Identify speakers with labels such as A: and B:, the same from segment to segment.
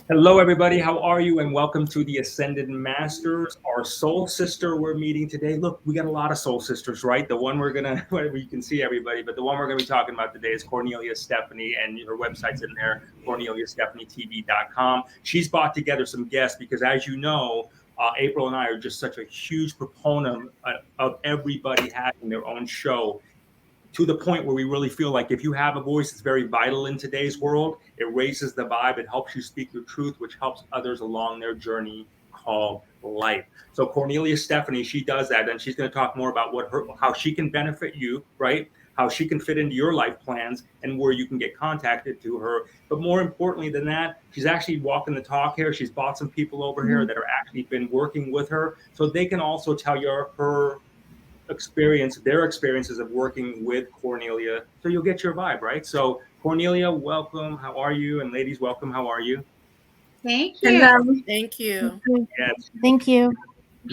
A: Hello, everybody. How are you? And welcome to the Ascended Masters, our soul sister we're meeting today. Look, we got a lot of soul sisters, right? The one we're gonna, well, you can see everybody, but the one we're gonna be talking about today is Cornelia Stephanie, and her website's in there, CorneliaStephanieTV.com. She's brought together some guests because, as you know, April and I are just such a huge proponent of everybody having their own show, to the point where we really feel like if you have a voice, it's very vital in today's world. It raises the vibe. It helps you speak your truth, which helps others along their journey called life. So Cornelia Stephanie, she does that, and she's going to talk more about how she can benefit you, right? How she can fit into your life plans and where you can get contacted to her. But more importantly than that, she's actually walking the talk here. She's brought some people over here that are actually been working with her, so they can also tell you their experiences of working with Cornelia. So you'll get your vibe, right? So Cornelia, welcome. How are you? And ladies, welcome. How are you?
B: Thank you.
C: Hello.
D: Thank you.
A: Yes.
C: Thank you.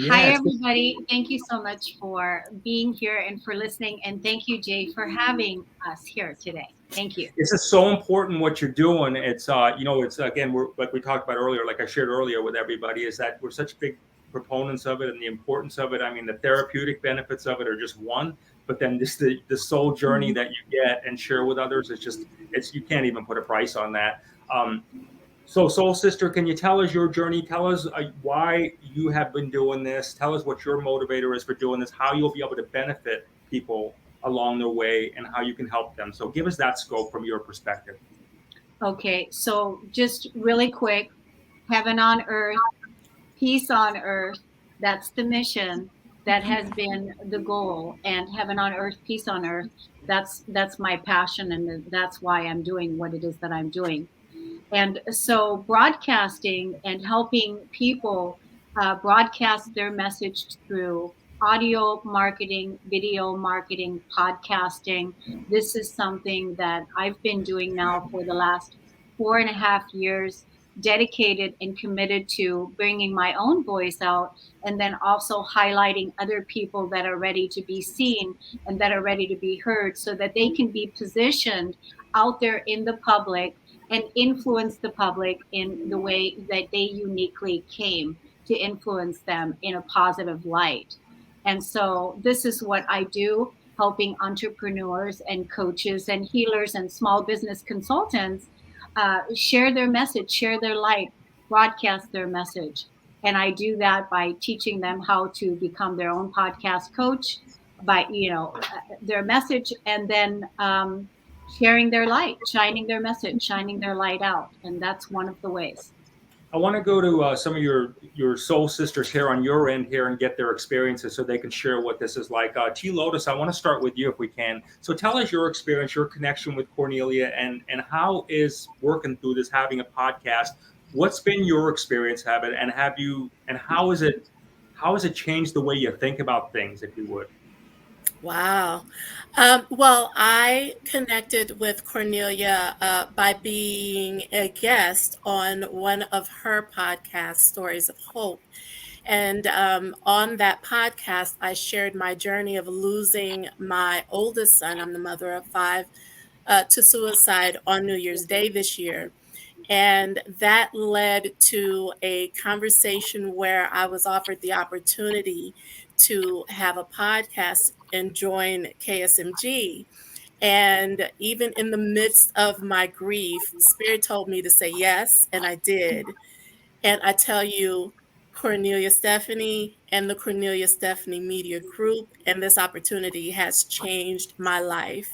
B: Hi,
A: Yes.
B: everybody. Thank you so much for being here and for listening. And thank you, Jay, for having us here today. Thank you.
A: This is so important what you're doing. It's it's again, we're like we talked about earlier, like I shared earlier with everybody, is that we're such big proponents of it and the importance of it. I mean, the therapeutic benefits of it are just one, but then just the soul journey that you get and share with others, it's you can't even put a price on that. So, Soul Sister, can you tell us your journey? Tell us why you have been doing this. Tell us what your motivator is for doing this, how you'll be able to benefit people along their way, and how you can help them. So, give us that scope from your perspective.
B: Okay, so just really quick, heaven on earth, peace on earth. That's the mission. That has been the goal. And heaven on earth, peace on earth. That's my passion, and that's why I'm doing what it is that I'm doing. And so, broadcasting and helping people broadcast their message through audio marketing, video marketing, podcasting. This is something that I've been doing now for the last 4.5 years, dedicated and committed to bringing my own voice out, and then also highlighting other people that are ready to be seen and that are ready to be heard so that they can be positioned out there in the public and influence the public in the way that they uniquely came to influence them in a positive light. And so this is what I do, helping entrepreneurs and coaches and healers and small business consultants share their message, share their light, broadcast their message. And I do that by teaching them how to become their own podcast coach, by their message, and then sharing their light, shining their message, shining their light out. And that's one of the ways.
A: I want to go to some of your soul sisters here on your end here and get their experiences so they can share what this is like. T Lotus, I want to start with you if we can. So tell us your experience, your connection with Cornelia, and how is working through this, having a podcast. What's been your experience, having, and how has it changed the way you think about things, if you would?
D: Wow. Well, I connected with Cornelia by being a guest on one of her podcasts, Stories of Hope. And on that podcast, I shared my journey of losing my oldest son. I'm the mother of five, to suicide on New Year's Day this year. And that led to a conversation where I was offered the opportunity to have a podcast and join KSMG. And even in the midst of my grief, Spirit told me to say yes, and I did. And I tell you, Cornelia Stephanie and the Cornelia Stephanie Media Group and this opportunity has changed my life.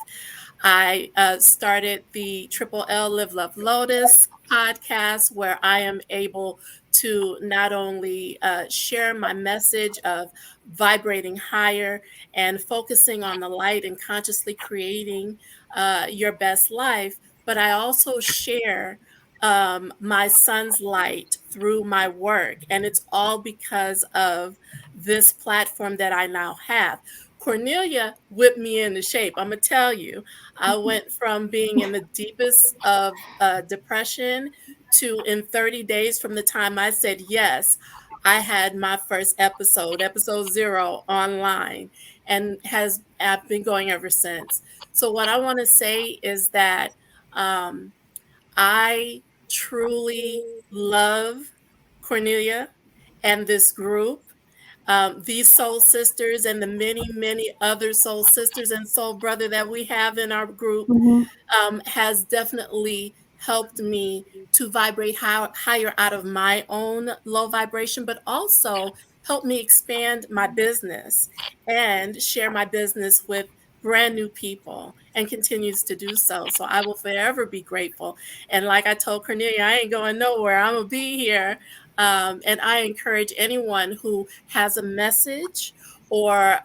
D: I started the Triple L Live Love Lotus podcast, where I am able to not only share my message of vibrating higher and focusing on the light and consciously creating your best life, but I also share my son's light through my work. And it's all because of this platform that I now have. Cornelia whipped me into shape. I'm going to tell you, I went from being in the deepest of depression to, in 30 days from the time I said yes, I had my first episode 0 online, and I've been going ever since. So what I want to say is that I truly love Cornelia and this group. These soul sisters and the many, many other soul sisters and soul brother that we have in our group has definitely helped me to vibrate higher out of my own low vibration, but also helped me expand my business and share my business with brand new people, and continues to do so. So I will forever be grateful. And like I told Cornelia, I ain't going nowhere. I'm going to be here. And I encourage anyone who has a message or,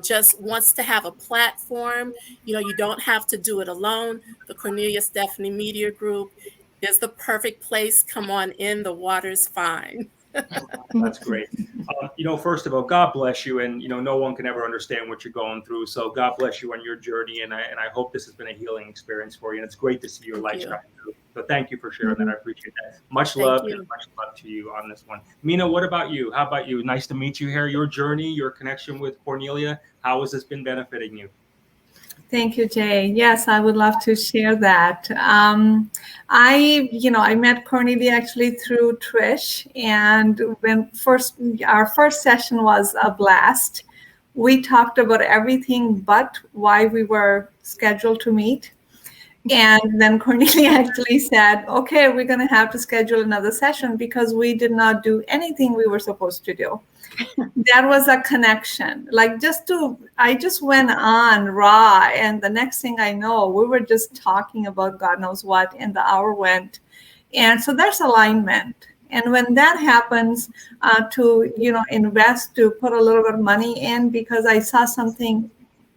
D: just wants to have a platform. You don't have to do it alone. The Cornelia Stephanie Media Group is the perfect place. Come on in. The water's fine.
A: That's great. First of all, God bless you. And, no one can ever understand what you're going through. So God bless you on your journey. And I hope this has been a healing experience for you. And it's great to see your light shine through. So thank you for sharing that. I appreciate that. Much love and much love to you on this one. Mina, what about you? How about you? Nice to meet you here. Your journey, your connection with Cornelia. How has this been benefiting you?
C: Thank you, Jay. Yes, I would love to share that. I met Cornelia actually through Trish, and when our first session was a blast. We talked about everything but why we were scheduled to meet. And then Cornelia actually said, okay, we're going to have to schedule another session because we did not do anything we were supposed to do. That was a connection. I just went on raw. And the next thing I know, we were just talking about God knows what, and the hour went. And so there's alignment. And when that happens, to invest, to put a little bit of money in, because I saw something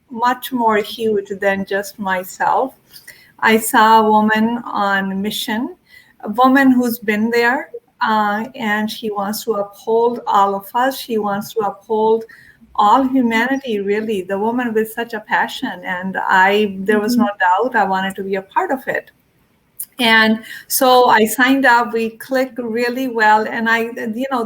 C: much more huge than just myself. I saw a woman on a mission, a woman who's been there, and she wants to uphold all of us. She wants to uphold all humanity, really. The woman with such a passion. And there was no doubt I wanted to be a part of it. And so I signed up. We clicked really well. And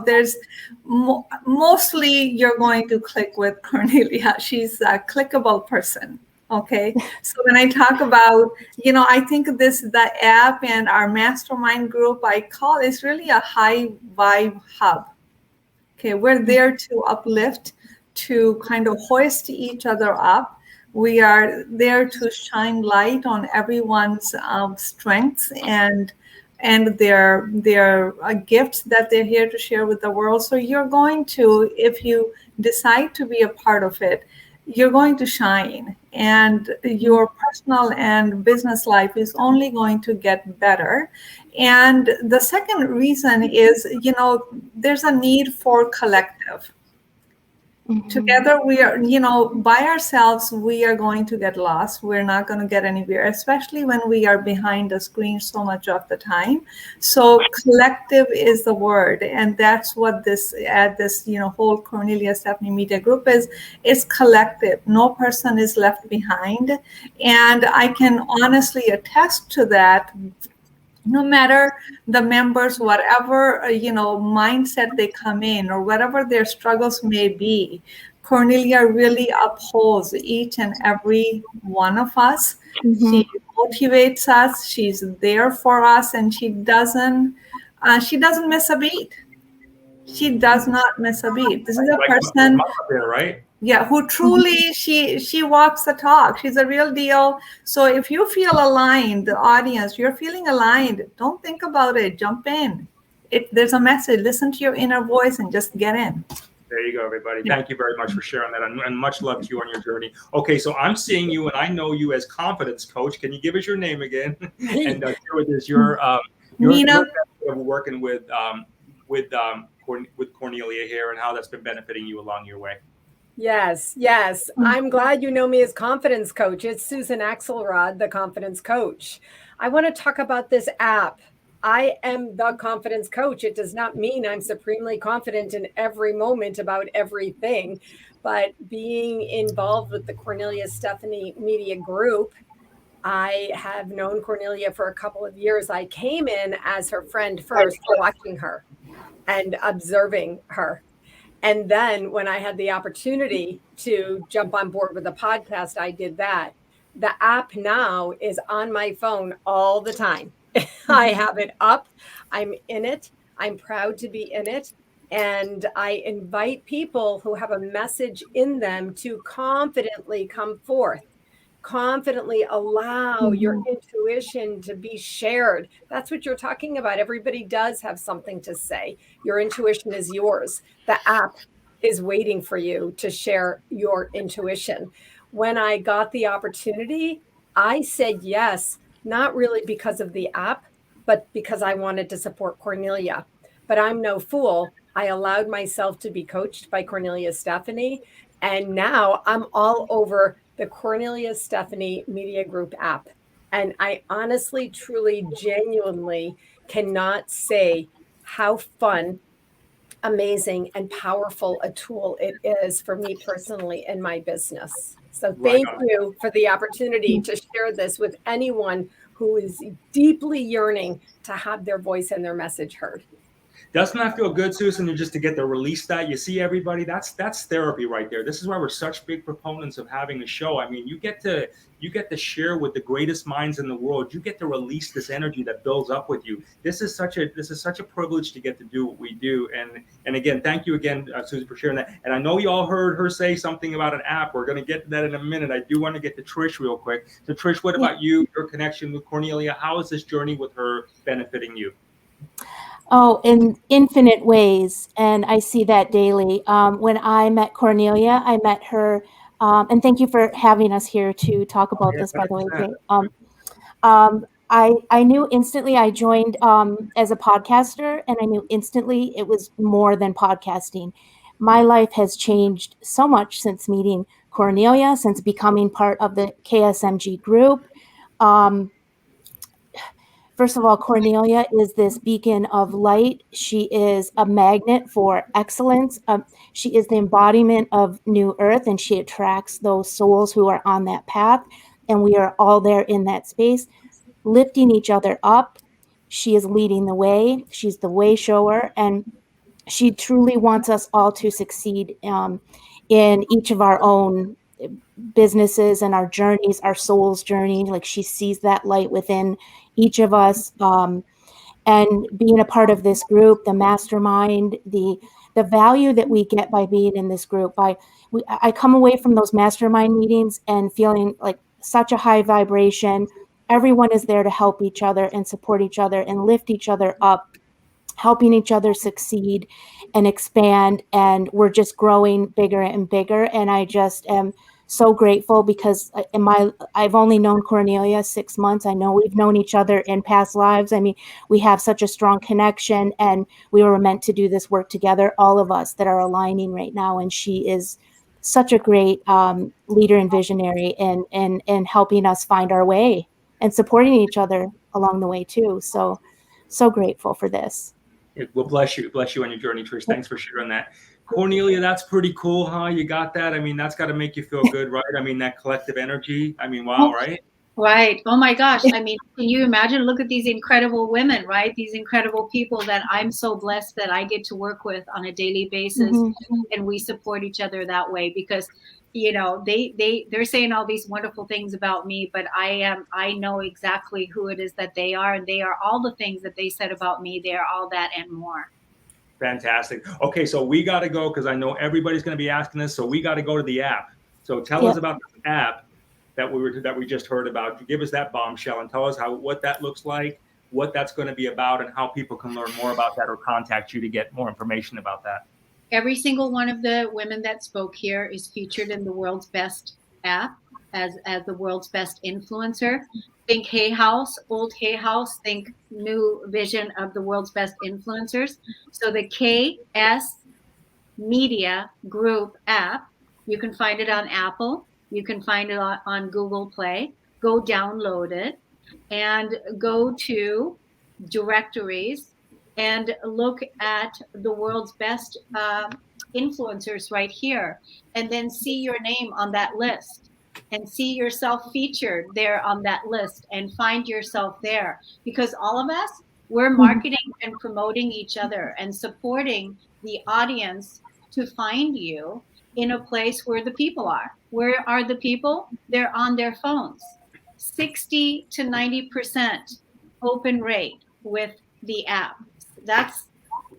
C: there's mostly you're going to click with Cornelia. She's a clickable person. Okay. So when I talk about, I think the app and our mastermind group I call is really a high vibe hub. Okay. We're there to uplift, to kind of hoist each other up. We are there to shine light on everyone's strengths and their gifts that they're here to share with the world. So you're going to, if you decide to be a part of it, you're going to shine, and your personal and business life is only going to get better. And the second reason is, there's a need for collective. Together, we are, by ourselves, we are going to get lost. We're not going to get anywhere, especially when we are behind the screen so much of the time. So collective is the word. And that's what this whole Cornelia Stephanie Media Group is collective. No person is left behind. And I can honestly attest to that. No matter the members, whatever, mindset they come in or whatever their struggles may be, Cornelia really upholds each and every one of us. She motivates us. She's there for us, and she doesn't miss a beat. She does not miss a beat. This is a person,
A: right?
C: Yeah, who truly, she walks the talk. She's a real deal. So if you feel aligned, the audience, you're feeling aligned, don't think about it. Jump in. There's a message. Listen to your inner voice and just get in.
A: There you go, everybody. Thank you very much for sharing that, and much love to you on your journey. Okay, so I'm seeing you, and I know you as confidence coach. Can you give us your name again? And share with us your
C: Nina.
A: Working with Cornelia here, and how that's been benefiting you along your way.
E: Yes. I'm glad you know me as confidence coach. It's Susan Axelrod, the confidence coach. I want to talk about this app. I am the confidence coach. It does not mean I'm supremely confident in every moment about everything, but being involved with the Cornelia Stephanie Media Group, I have known Cornelia for a couple of years. I came in as her friend first, watching her and observing her. And then when I had the opportunity to jump on board with the podcast, I did that. The app now is on my phone all the time. I have it up. I'm in it. I'm proud to be in it. And I invite people who have a message in them to confidently come forth, confidently allow your intuition to be shared. That's what you're talking about. Everybody does have something to say. Your intuition is yours. The app is waiting for you to share your intuition. When I got the opportunity, I said yes, not really because of the app, but because I wanted to support Cornelia. But I'm no fool. I allowed myself to be coached by Cornelia Stephanie. And now I'm all over the Cornelia Stephanie Media Group app. And I honestly, truly, genuinely cannot say how fun, amazing, and powerful a tool it is for me personally in my business. So
A: Right
E: thank
A: on.
E: you for the opportunity to share this with anyone who is deeply yearning to have their voice and their message heard.
A: Doesn't that feel good, Susan, just to get to release that? You see everybody, that's therapy right there. This is why we're such big proponents of having a show. I mean, you get to share with the greatest minds in the world. You get to release this energy that builds up with you. This is such a privilege to get to do what we do. And again, thank you again, Susan, for sharing that. And I know you all heard her say something about an app. We're going to get to that in a minute. I do want to get to Trish real quick. So Trish, what about you, your connection with Cornelia? How is this journey with her benefiting you?
F: Oh, in infinite ways. And I see that daily. When I met Cornelia, I met her, and thank you for having us here to talk about this, by the way. Great. I knew instantly. I joined as a podcaster, and I knew instantly it was more than podcasting. My life has changed so much since meeting Cornelia, since becoming part of the KSMG group. First of all, Cornelia is this beacon of light. She is a magnet for excellence. She is the embodiment of New Earth, and she attracts those souls who are on that path. And we are all there in that space, lifting each other up. She is leading the way. She's the way shower. And she truly wants us all to succeed in each of our own businesses and our journeys, our soul's journey. Like, she sees that light within each of us. And being a part of this group, the mastermind, the value that we get by being in this group, I come away from those mastermind meetings and feeling like such a high vibration. Everyone is there to help each other and support each other and lift each other up, helping each other succeed and expand. And we're just growing bigger and bigger. And I just am so grateful because I've only known Cornelia 6 months. I know we've known each other in past lives. I mean, we have such a strong connection, and we were meant to do this work together, all of us that are aligning right now. And she is such a great leader and visionary in helping us find our way and supporting each other along the way too. So grateful for this.
A: Well, bless you on your journey, Trish. Thanks for sharing that. Cornelia, that's pretty cool, huh? You got that? I mean, that's got to make you feel good, right? I mean, that collective energy. I mean, wow, right?
B: Right. Oh my gosh. I mean, can you imagine? Look at these incredible women, right? These incredible people that I'm so blessed that I get to work with on a daily basis, and we support each other that way because, you know, they're saying all these wonderful things about me, but I know exactly who it is that they are, and they are all the things that they said about me. They are all that and more.
A: Fantastic. Okay, so we got to go because I know everybody's going to be asking this. So we got to go to the app. So tell us about the app that we just heard about. Give us that bombshell and tell us what that looks like, what that's going to be about, and how people can learn more about that or contact you to get more information about that.
B: Every single one of the women that spoke here is featured in the world's best app as the world's best influencer. Think Hay House, old Hay House, think new vision of the world's best influencers. So the KS Media Group app, you can find it on Apple. You can find it on Google Play. Go download it and go to directories and look at the world's best influencers right here, and then see your name on that list and see yourself featured there on that list and find yourself there, because all of us, we're marketing and promoting each other and supporting the audience to find you in a place where the people are. Where are the people? They're on their phones. 60 to 90% open rate with the app. That's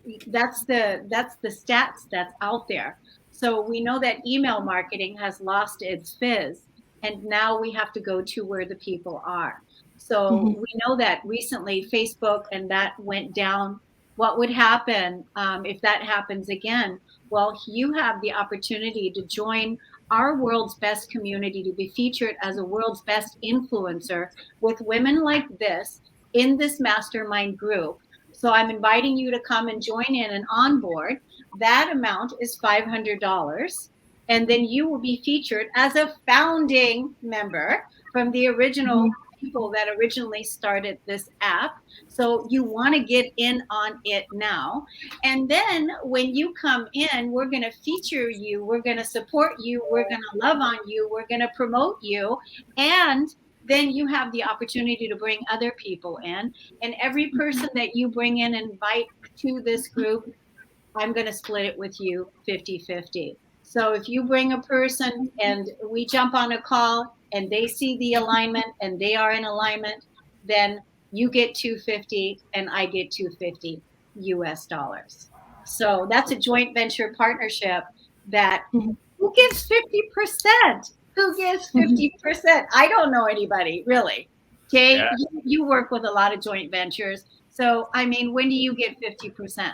B: the stats that's out there. So we know that email marketing has lost its fizz, and now we have to go to where the people are. So we know that recently Facebook and that went down. What would happen if that happens again? Well, you have the opportunity to join our world's best community, to be featured as a world's best influencer with women like this in this mastermind group. So I'm inviting you to come and join in and onboard. That amount is $500. And then you will be featured as a founding member from the original people that originally started this app. So you want to get in on it now. And then when you come in, we're going to feature you. We're going to support you. We're going to love on you. We're going to promote you. And then you have the opportunity to bring other people in. And every person that you bring in and invite to this group, I'm going to split it with you 50-50. So if you bring a person and we jump on a call and they see the alignment and they are in alignment, then you get $250 and I get $250 US dollars. So that's a joint venture partnership that who gives 50%? Who gives 50%? I don't know anybody, really. Okay, yeah. You work with a lot of joint ventures. So, I mean, when do you get 50%?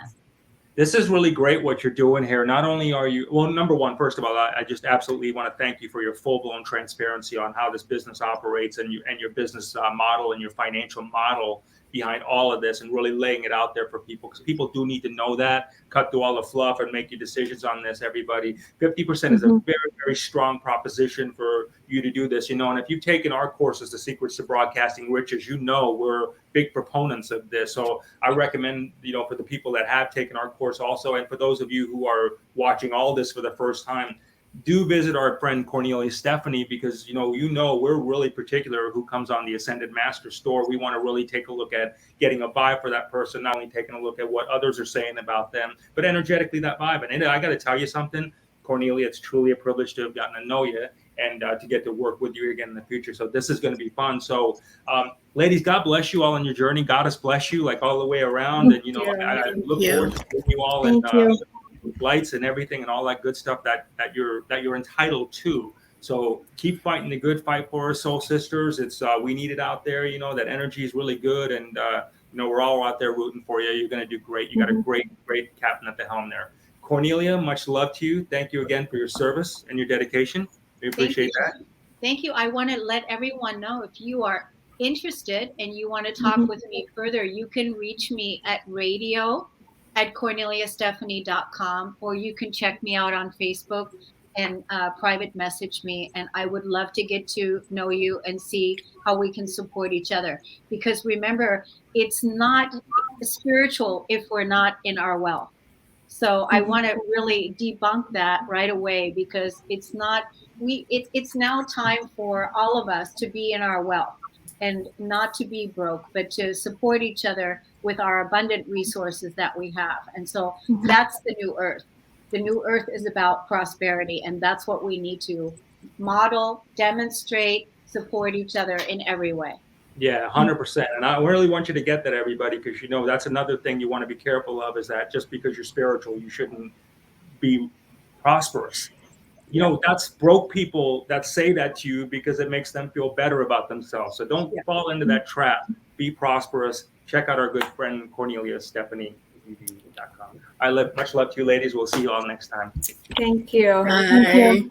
A: This is really great what you're doing here. Not only are you, well, number one, first of all, I just absolutely want to thank you for your full-blown transparency on how this business operates and your business model and your financial model behind all of this, and really laying it out there for people, because people do need to know that. Cut through all the fluff and make your decisions on this, everybody. 50% is a very, very strong proposition for you to do this, you know. And if you've taken our courses, The Secrets to Broadcasting Riches, you know we're big proponents of this. So I recommend, you know, for the people that have taken our course also, and for those of you who are watching all this for the first time, do visit our friend Kornelia Stephanie, because you know we're really particular who comes on the Ascended Master store. We want to really take a look at getting a vibe for that person, not only taking a look at what others are saying about them, but energetically that vibe. And I got to tell you something, Kornelia, it's truly a privilege to have gotten to know you and to get to work with you again in the future. So this is going to be fun. So ladies, God bless you all on your journey. Goddess bless you, like all the way around. And, you know, I look forward to seeing you all and lights and everything and all that good stuff that you're entitled to. So keep fighting the good fight for our soul sisters. It's we need it out there. You know, that energy is really good, and you know, we're all out there rooting for you. You're going to do great. You got a great captain at the helm there. Kornelia, much love to you. Thank you again for your service and your dedication. We appreciate that.
B: Thank you. I want to let everyone know, if you are interested and you want to talk with me further, you can reach me at radio@KorneliaStephanie.com, or you can check me out on Facebook and private message me. And I would love to get to know you and see how we can support each other. Because remember, it's not spiritual if we're not in our wealth. So I want to really debunk that right away, because it's not, it's now time for all of us to be in our wealth and not to be broke, but to support each other with our abundant resources that we have. And so that's the new earth. The new earth is about prosperity, and that's what we need to model, demonstrate, support each other in every way.
A: Yeah, 100%. And I really want you to get that, everybody, because, you know, that's another thing you want to be careful of, is that just because you're spiritual, you shouldn't be prosperous. You know, that's broke people that say that to you because it makes them feel better about themselves. So don't fall into that trap. Be prosperous. Check out our good friend Kornelia Stephanie.com. Much love to you, ladies. We'll see you all next time.
C: Thank you.
D: Bye.